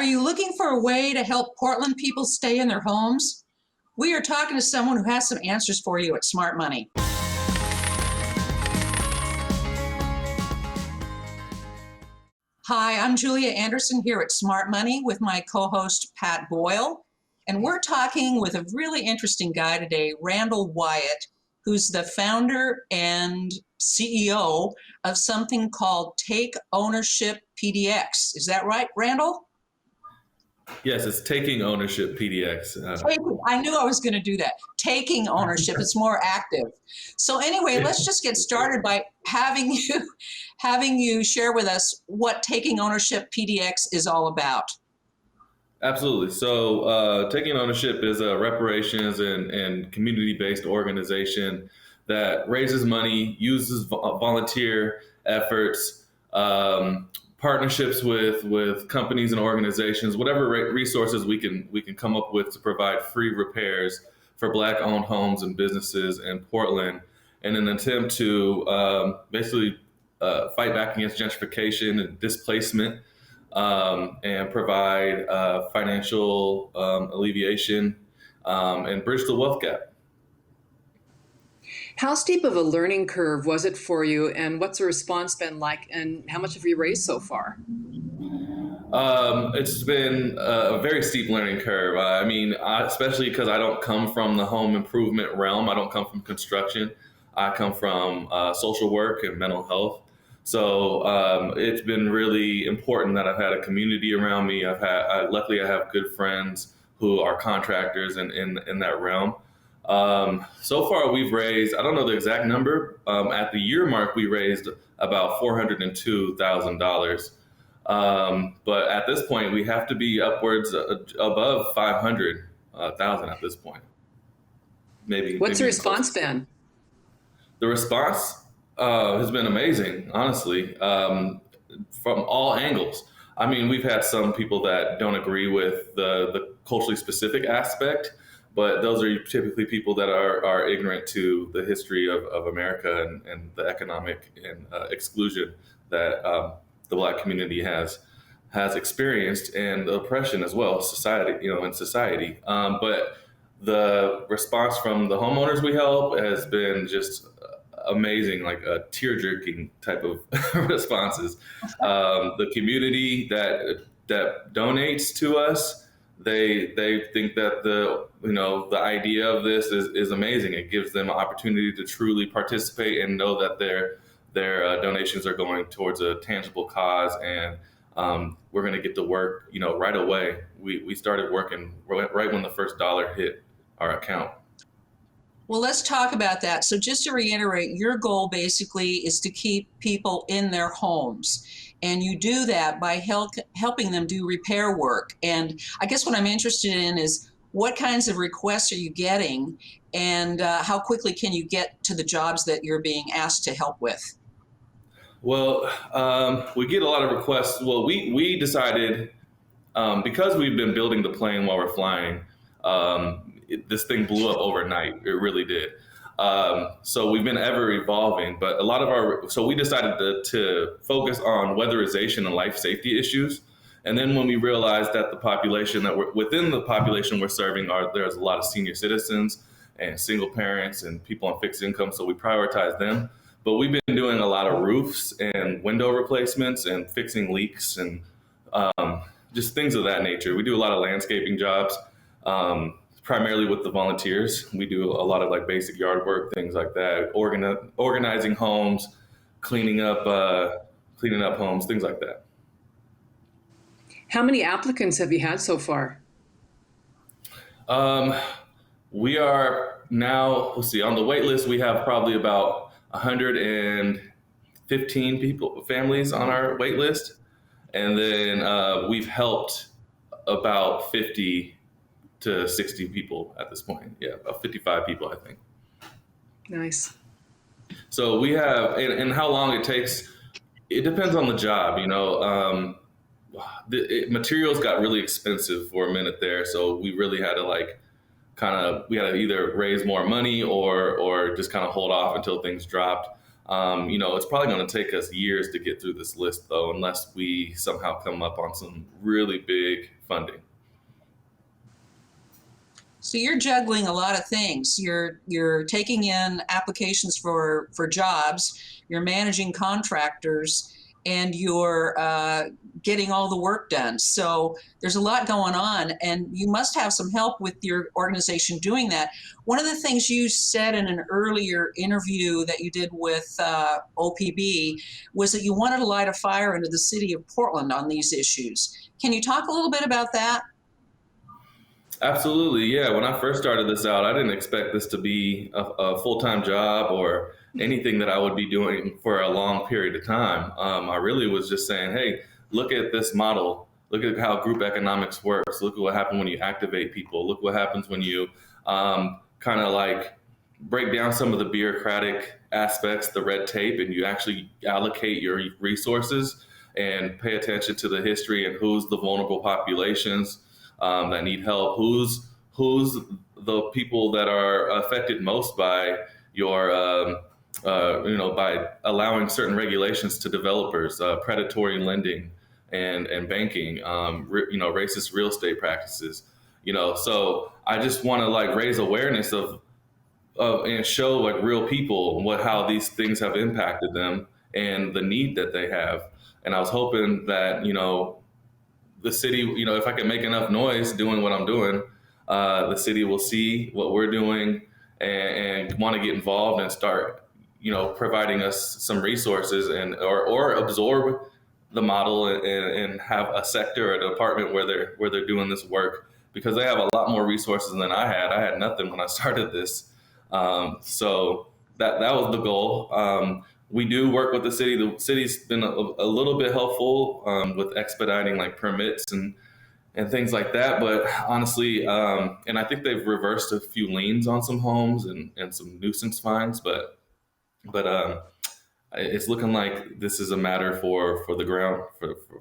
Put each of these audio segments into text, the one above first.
Are you looking for a way to help Portland people stay in their homes? We are talking to someone who has some answers for you at Smart Money. Hi, I'm Julia Anderson here at Smart Money with my co-host Pat Boyle, and we're talking with a really interesting guy today, Randall Wyatt, who's the founder and CEO of something called Take Ownership PDX. Is that right, Randall? Yes, it's Taking Ownership PDX. I knew I was going to do that. Taking ownership. It's more active. So anyway, let's just get started by having you share with us what Taking Ownership PDX is all about. Absolutely. So Taking Ownership is a reparations and community-based organization that raises money, uses volunteer efforts, partnerships with companies and organizations, whatever resources we can come up with to provide free repairs for Black-owned homes and businesses in Portland, in an attempt to basically fight back against gentrification and displacement, and provide financial alleviation and bridge the wealth gap. How steep of a learning curve was it for you, and what's the response been like, and how much have you raised so far? It's been a very steep learning curve. Especially because I don't come from the home improvement realm. I don't come from construction. I come from social work and mental health. So it's been really important that I've had a community around me. Luckily, I have good friends who are contractors in that realm. So far, we've raised, I don't know the exact number. At the year mark, we raised about $402,000. But at this point, we have to be upwards above 500,000 at this point. What's the response been? The response has been amazing, honestly, from all angles. I mean, we've had some people that don't agree with the culturally specific aspect, but those are typically people that are ignorant to the history of America and the economic and exclusion that the Black community has experienced, and the oppression as well, in society. But the response from the homeowners we help has been just amazing, like a tear-jerking type of responses. The community that donates to us, they think that the idea of this is amazing. It gives them an opportunity to truly participate and know that their donations are going towards a tangible cause, and we're going to get to work right away. We started working right when the first dollar hit our account. Well, let's talk about that. So just to reiterate, your goal basically is to keep people in their homes. And you do that by helping them do repair work. And I guess what I'm interested in is what kinds of requests are you getting, and how quickly can you get to the jobs that you're being asked to help with? Well, we get a lot of requests. Well, we decided, because we've been building the plane while we're flying, this thing blew up overnight. It really did. So we've been ever evolving, but so we decided to focus on weatherization and life safety issues. And then when we realized that within the population we're serving, there's a lot of senior citizens and single parents and people on fixed income, so we prioritize them. But we've been doing a lot of roofs and window replacements and fixing leaks and just things of that nature. We do a lot of landscaping jobs, primarily with the volunteers. We do a lot of like basic yard work, things like that, organizing homes, cleaning up homes, things like that. How many applicants have you had so far? We are now, on the wait list, we have probably about 115 families on our wait list. And then we've helped about 50 to 60 people at this point. Yeah, about 55 people, I think. Nice. So we have, and how long it takes, it depends on the job, materials got really expensive for a minute there. So we really had to we had to either raise more money or just kind of hold off until things dropped. It's probably going to take us years to get through this list, though, unless we somehow come up on some really big funding. So you're juggling a lot of things. You're taking in applications for jobs, you're managing contractors, and you're getting all the work done. So there's a lot going on, and you must have some help with your organization doing that. One of the things you said in an earlier interview that you did with OPB was that you wanted to light a fire into the city of Portland on these issues. Can you talk a little bit about that? Absolutely, yeah. When I first started this out, I didn't expect this to be a full-time job or anything that I would be doing for a long period of time. I really was just saying, hey, look at this model. Look at how group economics works. Look at what happens when you activate people. Look what happens when you kind of like break down some of the bureaucratic aspects, the red tape, and you actually allocate your resources and pay attention to the history and who's the vulnerable populations that need help, who's the people that are affected most by your by allowing certain regulations to developers, predatory lending and banking, racist real estate practices. So I just want to like raise awareness of and show like real people how these things have impacted them and the need that they have. And I was hoping that the city, if I can make enough noise doing what I'm doing, the city will see what we're doing and want to get involved and start, providing us some resources or absorb the model and have a sector or a department where they're doing this work, because they have a lot more resources than I had. I had nothing when I started this. So that was the goal. We do work with the city. The city's been a little bit helpful with expediting like permits and things like that. But honestly, and I think they've reversed a few liens on some homes and some nuisance fines. But it's looking like this is a matter for the ground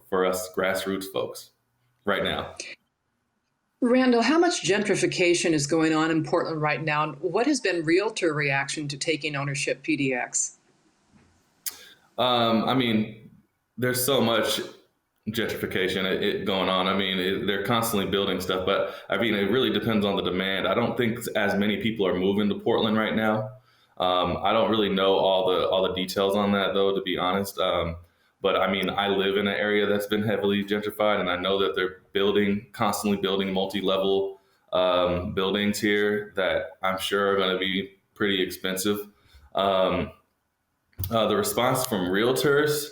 for us grassroots folks right now. Randall, how much gentrification is going on in Portland right now? And what has been realtor reaction to taking ownership PDX? There's so much gentrification going on. They're constantly building stuff, but it really depends on the demand. I don't think as many people are moving to Portland right now. I don't really know all the details on that, though, to be honest. But I live in an area that's been heavily gentrified, and I know that they're constantly building multi-level buildings here that I'm sure are going to be pretty expensive. The response from realtors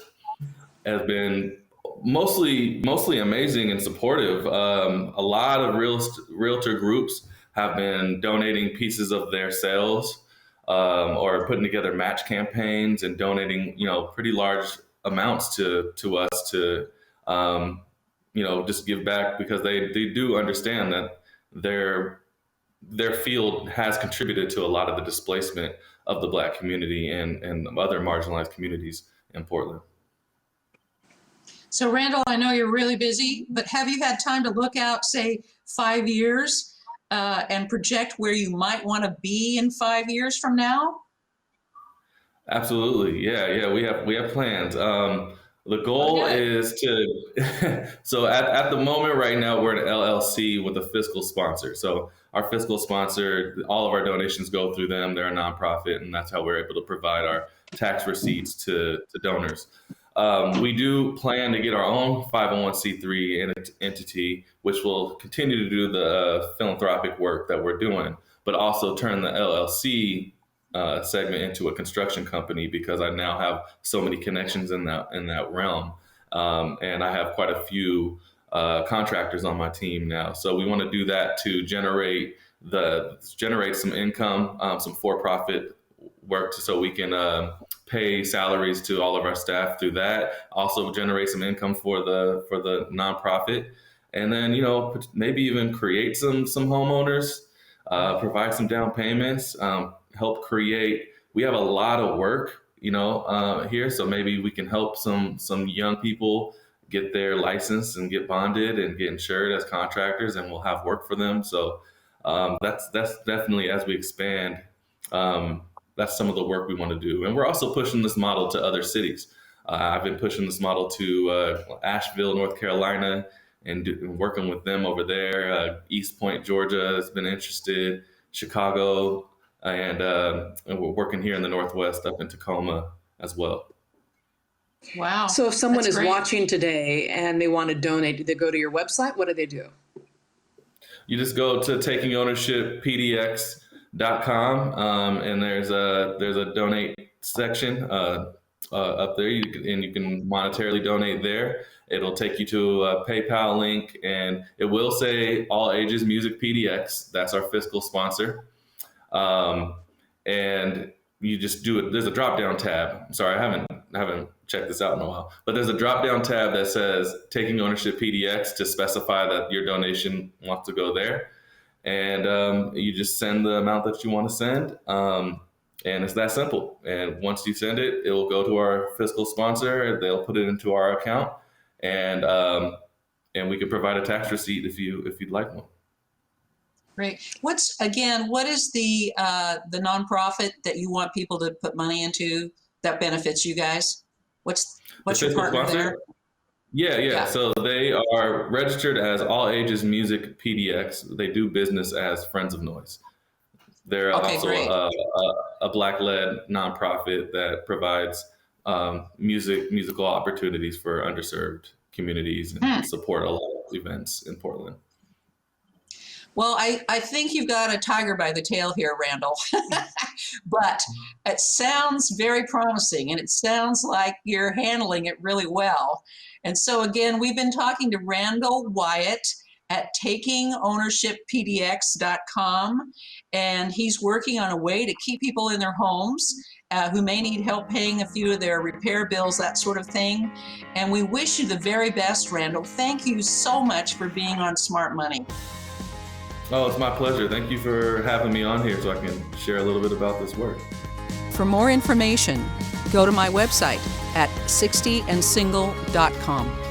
has been mostly amazing and supportive. A lot of realtor groups have been donating pieces of their sales or putting together match campaigns and donating, pretty large amounts to us to, just give back, because they do understand that their field has contributed to a lot of the displacement of the Black community and other marginalized communities in Portland. So Randall, I know you're really busy, but have you had time to look out, say, 5 years and project where you might want to be in 5 years from now? Absolutely. Yeah. We have plans. The goal is to, so at the moment right now, we're an LLC with a fiscal sponsor. So our fiscal sponsor, all of our donations go through them. They're a nonprofit, and that's how we're able to provide our tax receipts to donors. We do plan to get our own 501c3 entity, which will continue to do the philanthropic work that we're doing, but also turn the LLC segment into a construction company, because I now have so many connections in that realm, and I have quite a few contractors on my team now. So we want to do that to generate some income, some for-profit work, so we can pay salaries to all of our staff through that. Also generate some income for the nonprofit, and then maybe even create some homeowners, provide some down payments. Help create. We have a lot of work, here, so maybe we can help some young people get their license and get bonded and get insured as contractors, and we'll have work for them. So that's definitely, as we expand, that's some of the work we want to do. And we're also pushing this model to other cities. I've been pushing this model to Asheville, North Carolina, and working with them over there. East Point, Georgia has been interested, Chicago, and we're working here in the Northwest up in Tacoma as well. Wow. So if someone That's is great. watching today and they want to donate, do they go to your website? What do they do? You just go to takingownershippdx.com, and there's a donate section up there, you can monetarily donate there. It'll take you to a PayPal link, and it will say All Ages Music PDX. That's our fiscal sponsor. And you just do it. There's a drop-down tab. I'm sorry, I haven't checked this out in a while, but there's a drop-down tab that says Taking Ownership PDX to specify that your donation wants to go there. And you just send the amount that you want to send. And it's that simple. And once you send it, it will go to our fiscal sponsor. They'll put it into our account, and we can provide a tax receipt if you'd like one. Great. What is the nonprofit that you want people to put money into that benefits you guys? What's your partner there? Yeah. So they are registered as All Ages Music PDX. They do business as Friends of Noise. They're also a Black-led nonprofit that provides musical opportunities for underserved communities and support a lot of events in Portland. Well, I think you've got a tiger by the tail here, Randall. But it sounds very promising, and it sounds like you're handling it really well. And so, again, we've been talking to Randall Wyatt at takingownershippdx.com, and he's working on a way to keep people in their homes who may need help paying a few of their repair bills, that sort of thing. And we wish you the very best, Randall. Thank you so much for being on Smart Money. Oh, it's my pleasure. Thank you for having me on here so I can share a little bit about this work. For more information, go to my website at 60andsingle.com.